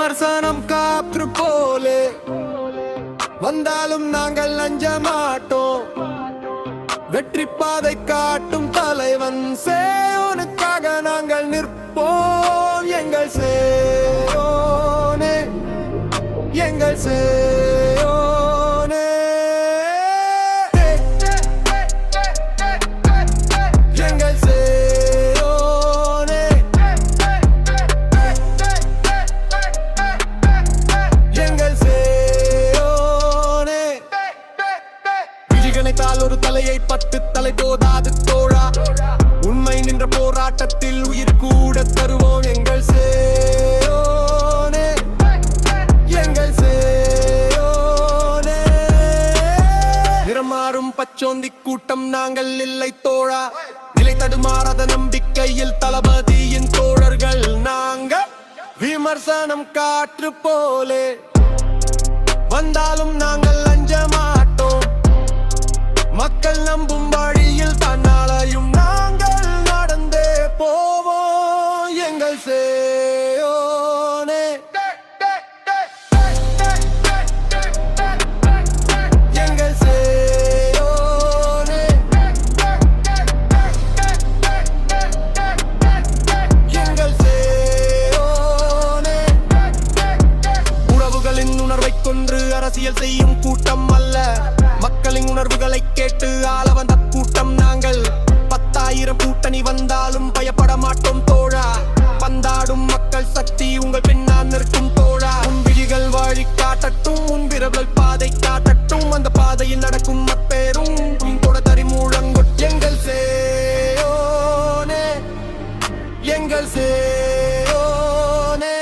விமர்சனம் காற்று போலே வந்தாலும் நாங்கள் அஞ்ச மாட்டோம். வெற்றி பாதை காட்டும் தலைவன் சேயோனுக்காக நாங்கள் நிற்போம். எங்கள் சேயோனே, எங்கள் சேயோனே, எங்கள் சேயோனே, எங்கள் சேயோனே. விழிகணைத்தால் ஒரு தலையை 10 தலை போதாது தோழா. உண்மை நின்ற போராட்டத்தில் உயிர் கூட தருவோம். எங்கள் சேயோனே, எங்கள் சேயோனே. நிறமாறும் பச்சோந்தி கூட்டம் நாங்கள் இல்லை தோழா. நிலை தடுமாறாத நம்பிக்கையில் தளபதியின் தோழர்கள் நாங்கள். விமர்சனம் காற்று போலே வந்தாலும் நாங்கள் அஞ்ச மாட்டோம். மக்கள் நம்பும் வழியில் தன்னாலையும் நாங்கள் நடந்தே போவோம். எங்கள் சேயோனே, எங்கள் சேயோனே, எங்கள் சேயோனே. உறவுகளின் உணர்வை கொன்று அரசியல் செய்யும் கூட்டம் அல்ல. மக்களின் உணர்வுகளை கேட்டு ஆள வந்த கூட்டம் நாங்கள். 10,000 கூட்டணி வந்தாலும் பயப்பட மாட்டோம் தோழா. பந்தாடும் மக்கள் சக்தி உங்கள் பின்னால் நிற்கும் தோழா. உன் விழிகள் வழி காட்டட்டும், உன் விரல்கள் பாதை காட்டட்டும். அந்த பாதையில் நடக்கும் அப்பேரும் தொடரி மூலங்கொட். எங்கள் சேயோனே, எங்கள் சேயோனே,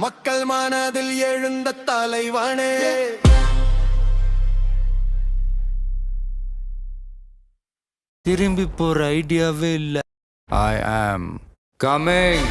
மக்கள் மனதில் எழுந்த தலைவனே. திரும்பி போற ஐடியாவே இல்ல. I am coming.